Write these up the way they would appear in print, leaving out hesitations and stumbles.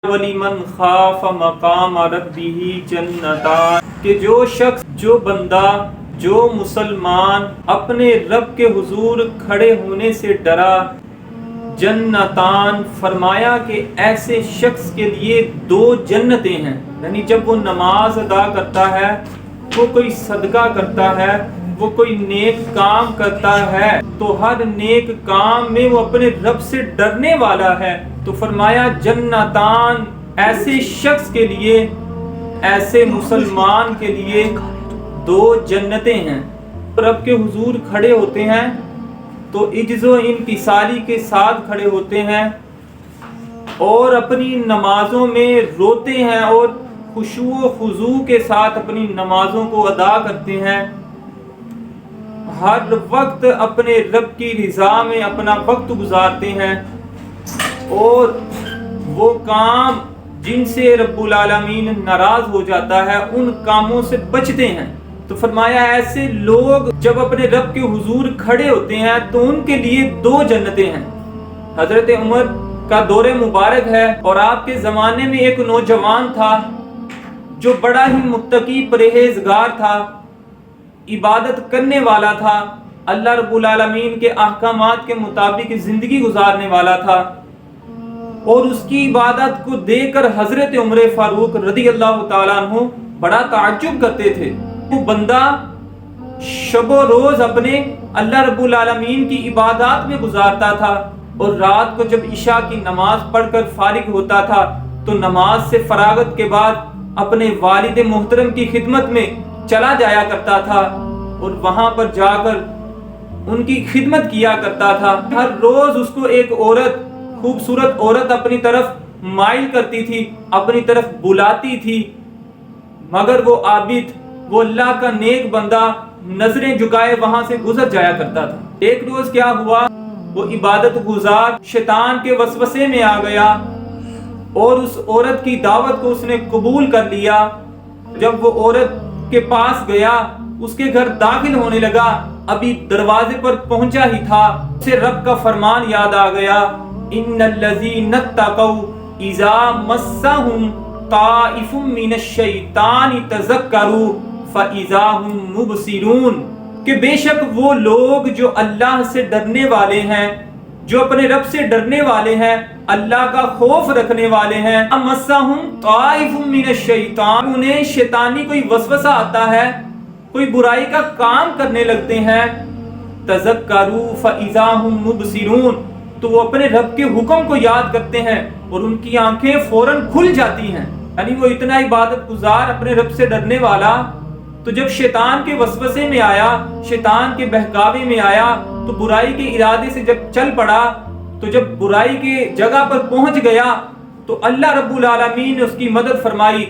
وَلِمَنْ خَافَ مَقَامَ رَبِّهِ جَنَّتَانِ کہ جو شخص، جو بندہ، جو مسلمان اپنے رب کے حضور کھڑے ہونے سے ڈرا، جنتان فرمایا کہ ایسے شخص کے لیے 2 جنتیں ہیں. یعنی جب وہ نماز ادا کرتا ہے، وہ کوئی صدقہ کرتا ہے، وہ کوئی نیک کام کرتا ہے، تو ہر نیک کام میں وہ اپنے رب سے ڈرنے والا ہے. تو فرمایا جنتان ایسے شخص کے لیے، ایسے مسلمان کے لیے 2 جنتیں ہیں. رب کے حضور کھڑے ہوتے ہیں تو عجز و انکساری کے ساتھ کھڑے ہوتے ہیں اور اپنی نمازوں میں روتے ہیں اور خشوع و خضوع کے ساتھ اپنی نمازوں کو ادا کرتے ہیں. ہر وقت اپنے رب کی رضا میں اپنا وقت گزارتے ہیں اور وہ کام جن سے رب العالمین ناراض ہو جاتا ہے ان کاموں سے بچتے ہیں. تو فرمایا ایسے لوگ جب اپنے رب کے حضور کھڑے ہوتے ہیں تو ان کے لیے 2 جنتیں ہیں. حضرت عمر کا دور مبارک ہے اور آپ کے زمانے میں ایک نوجوان تھا جو بڑا ہی متقی پرہیزگار تھا، عبادت کرنے والا تھا، اللہ رب العالمین کے احکامات کے مطابق زندگی گزارنے والا تھا. اور اس کی عبادت کو دیکھ کر حضرت عمر فاروق رضی اللہ تعالیٰ عنہ بڑا تعجب کرتے تھے. وہ بندہ شب و روز اپنے اللہ رب العالمین کی عبادات میں گزارتا تھا اور رات کو جب عشاء کی نماز پڑھ کر فارغ ہوتا تھا تو نماز سے فراغت کے بعد اپنے والد محترم کی خدمت میں چلا جایا کرتا تھا اور وہاں پر جا کر ان کی خدمت کیا کرتا تھا. ہر روز اس کو ایک عورت، خوبصورت عورت اپنی طرف مائل کرتی تھی، اپنی طرف بلاتی تھی، مگر وہ عابد، وہ اللہ کا نیک بندہ نظریں جھکائے وہاں سے گزر جایا کرتا تھا. ایک روز کیا ہوا، وہ عبادت گزار شیطان کے وسوسے میں آ گیا اور اس عورت کی دعوت کو اس نے قبول کر لیا. جب وہ عورت کے پاس گیا، اس کے گھر داخل ہونے لگا، ابھی دروازے پر پہنچا ہی تھا، اسے رب کا فرمان یاد آ گیا، ان الذین اتقوا اذا مسهم طائف من الشیطان تذکروا فاذا هم مبصرون کہ بے شک وہ لوگ جو اللہ سے ڈرنے والے ہیں، جو اپنے رب سے ڈرنے والے ہیں، اللہ کا خوف رکھنے والے ہیں، مسهم طائف من الشیطان، انہیں شیطانی کوئی وسوسہ آتا ہے، کوئی برائی کا کام کرنے لگتے ہیں، تذکروا فاذا هم مبصرون، تو وہ اپنے رب کے حکم کو یاد کرتے ہیں اور ان کی آنکھیں فوراً کھل جاتی ہیں. یعنی وہ اتنا عبادت گزار، اپنے رب سے ڈرنے والا، تو جب شیطان کے وسوسے میں آیا، شیطان کے بہکاوے میں آیا تو برائی کے ارادے سے جب چل پڑا، تو جب برائی کے جگہ پر پہنچ گیا تو اللہ رب العالمین نے اس کی مدد فرمائی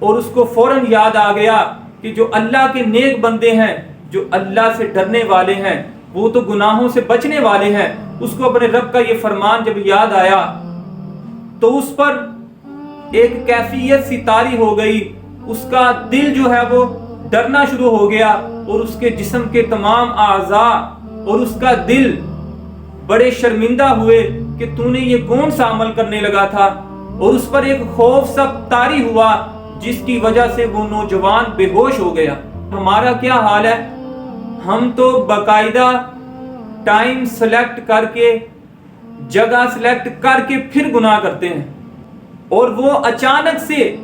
اور اس کو فوراً یاد آ گیا کہ جو اللہ کے نیک بندے ہیں، جو اللہ سے ڈرنے والے ہیں، وہ تو گناہوں سے بچنے والے ہیں. اس کو اپنے رب کا یہ فرمان جب یاد آیا تو اس پر ایک کیفیت سی طاری ہو گئی، اس کا دل جو ہے وہ ڈرنا شروع ہو گیا اور اس کے جسم کے تمام اعضاء اور اس کا دل بڑے شرمندہ ہوئے کہ تو نے یہ کون سا عمل کرنے لگا تھا، اور اس پر ایک خوف سا طاری ہوا جس کی وجہ سے وہ نوجوان بے ہوش ہو گیا. ہمارا کیا حال ہے، ہم تو باقاعدہ ٹائم سلیکٹ کر کے، جگہ سلیکٹ کر کے پھر گناہ کرتے ہیں، اور وہ اچانک سے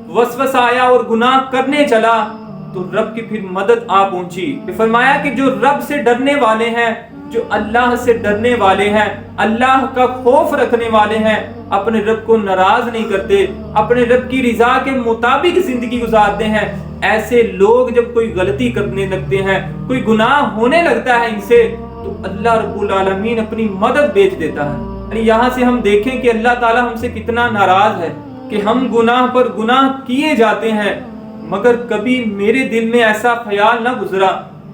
وسوسہ آیا اور گناہ کرنے چلا تو رب کی پھر مدد آ پہنچی. فرمایا کہ جو رب سے ڈرنے والے ہیں، جو اللہ سے ڈرنے والے ہیں، اللہ کا خوف رکھنے والے ہیں، اپنے رب کو ناراض نہیں کرتے، اپنے رب کی رضا کے مطابق زندگی گزارتے ہیں، ایسے لوگ جب کوئی غلطی کرنے لگتے ہیں، کوئی گناہ ہونے لگتا ہے ان سے، تو اللہ رب العالمین اپنی مدد بھیج دیتا ہے. یعنی یہاں سے ہم دیکھیں کہ اللہ تعالی ہم سے کتنا ناراض ہے کہ ہم گناہ پر گناہ کیے جاتے ہیں، مگر کبھی میرے دل میں ایسا خیال نہ گزرا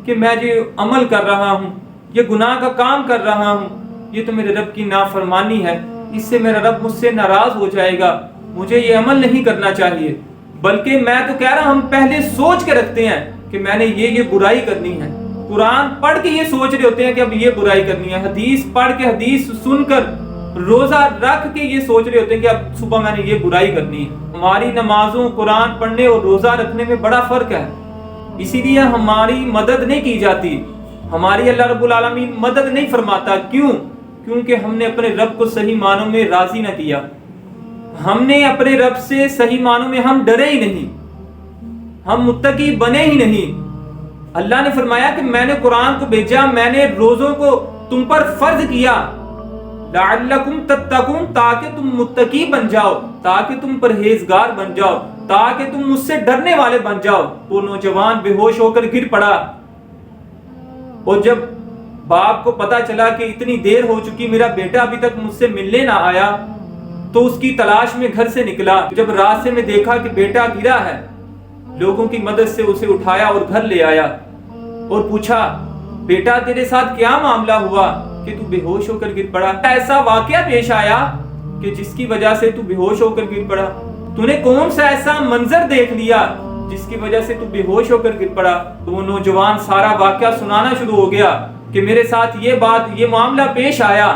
کہ میں یہ عمل کر رہا ہوں، یہ گناہ کا کام کر رہا ہوں، یہ تو میرے رب کی نافرمانی ہے، اس سے میرا رب مجھ سے ناراض ہو جائے گا، مجھے یہ عمل نہیں کرنا چاہیے. بلکہ میں تو کہہ رہا ہم پہلے سوچ کے رکھتے ہیں کہ میں نے یہ برائی کرنی ہے. قرآن پڑھ کے یہ سوچ رہے ہوتے ہیں کہ اب یہ برائی کرنی ہے، حدیث پڑھ کے، حدیث سن کر روزہ رکھ کے یہ سوچ رہے ہوتے ہیں کہ اب صبح میں نے یہ برائی کرنی ہے۔ ہماری نمازوں، قرآن پڑھنے اور روزہ رکھنے میں بڑا فرق ہے، اسی لیے ہماری مدد نہیں کی جاتی، ہماری اللہ رب العالمین مدد نہیں فرماتا۔ کیوں؟ کیونکہ ہم نے اپنے رب کو صحیح معنوں میں راضی نہ کیا، ہم نے اپنے رب سے صحیح معنوں میں ہم ڈرے ہی نہیں، ہم متقی بنے ہی نہیں۔ اللہ نے فرمایا کہ میں نے قرآن کو بھیجا، میں نے روزوں کو تم پر فرض کیا، لعلکم تتقون، تاکہ تم متقی بن جاؤ، تاکہ تم پرہیزگار بن جاؤ، تاکہ تم مجھ سے ڈرنے والے بن جاؤ۔ وہ نوجوان بے ہوش ہو کر گر پڑا، اور جب باپ کو پتا چلا کہ اتنی دیر ہو چکی، میرا بیٹا ابھی تک مجھ سے ملنے نہ آیا، تو اس کی تلاش میں گھر سے نکلا۔ جب راستے میں دیکھا کہ بیٹا گرا ہے، لوگوں کی مدد سے اسے اٹھایا اور گھر لے آیا، اور پوچھا بیٹا تیرے ساتھ کیا معاملہ ہوا کہ تو بے ہوش ہو کر گر پڑا؟ ایسا واقعہ پیش آیا کہ جس کی وجہ سے تو بے ہوش ہو کر گر پڑا؟ تو نے کون سا ایسا منظر دیکھ لیا جس کی وجہ سے تو بے ہوش ہو کر گر پڑا؟ تو وہ نوجوان سارا واقعہ سنانا شروع ہو گیا کہ میرے ساتھ یہ بات، یہ معاملہ پیش آیا۔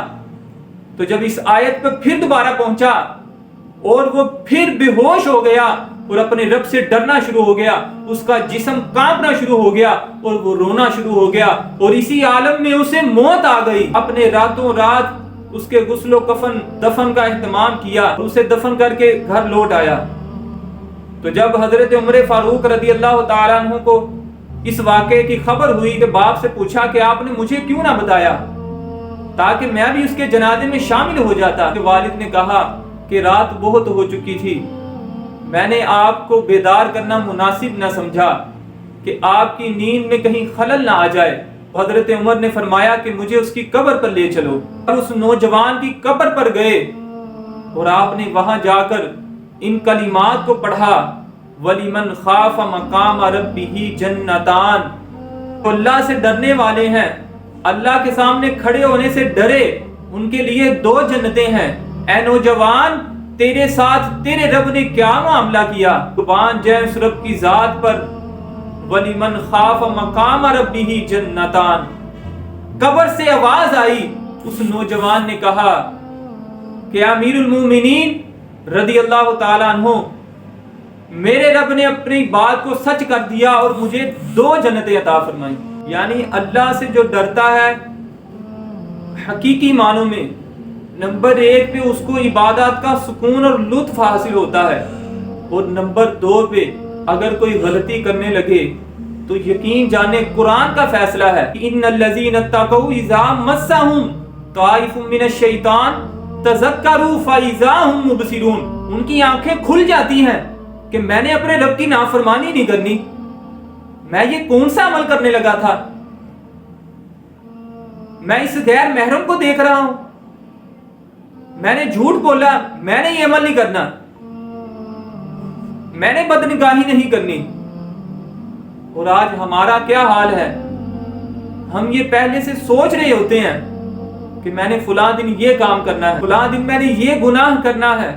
تو جب اس آیت پہ پھر دوبارہ پہنچا اور وہ پھر بے ہوش ہو گیا اور اپنے رب سے ڈرنا شروع ہو گیا، اس کا جسم کانپنا شروع ہو گیا اور وہ رونا شروع ہو گیا، اور اسی عالم میں اسے موت آ گئی۔ اپنے راتوں رات اس کے غسل و کفن دفن کا اہتمام کیا، اسے دفن کر کے گھر لوٹ آیا۔ تو جب حضرت عمر فاروق رضی اللہ تعالیٰ عنہ کو اس واقعے کی خبر ہوئی تو باپ سے پوچھا کہ آپ نے مجھے کیوں نہ بتایا تاکہ میں بھی اس کے جنازے میں شامل ہو جاتا۔ کہ والد نے کہا کہ رات بہت ہو چکی تھی، میں نے آپ کو بیدار کرنا مناسب نہ سمجھا کہ آپ کی نیند میں کہیں خلل نہ آ جائے۔ حضرت عمر نے فرمایا کہ مجھے اس کی قبر پر لے چلو، اور اس نوجوان کی قبر پر گئے اور آپ نے وہاں جا کر ان کلمات کو پڑھا، وَلِمَنْ خَافَ مَقَامَ رَبِّهِ جَنَّتَانِ۔ تو اللہ سے ڈرنے والے ہیں، اللہ کے سامنے کھڑے ہونے سے ڈرے، ان کے لیے 2 جنتیں ہیں۔ اے نوجوان، تیرے ساتھ تیرے رب نے کیا معاملہ کیا؟ قربان جائے اس رب کی ذات پر، وَلِمَنْ خَافَ مَقَامَ رَبِّهِ جَنَّتَانِ۔ قبر سے آواز آئی، اس نوجوان نے کہا کہ امیر المومنین رضی اللہ تعالیٰ عنہ، میرے رب نے اپنی بات کو سچ کر دیا اور مجھے 2 جنتیں عطا فرمائیں۔ یعنی اللہ سے جو ڈرتا ہے حقیقی معنوں میں، نمبر 1 پہ اس کو عبادات کا سکون اور لطف حاصل ہوتا ہے، اور نمبر 2 پہ اگر کوئی غلطی کرنے لگے تو یقین جانے قرآن کا فیصلہ ہے، ان الذین اتقوا اذا مسهم طائف من الشیطان تذکروا فاذا هم مبصرون۔ ان کی آنکھیں کھل جاتی ہیں کہ میں نے اپنے رب کی نافرمانی نہیں کرنی، میں یہ کون سا عمل کرنے لگا تھا، میں اس غیر محرم کو دیکھ رہا ہوں، میں نے جھوٹ بولا، میں نے یہ عمل نہیں کرنا، میں نے بدنگاہی نہیں کرنی۔ اور آج ہمارا کیا حال ہے؟ ہم یہ پہلے سے سوچ رہے ہوتے ہیں کہ میں نے فلاں دن یہ کام کرنا ہے، فلاں دن میں نے یہ گناہ کرنا ہے،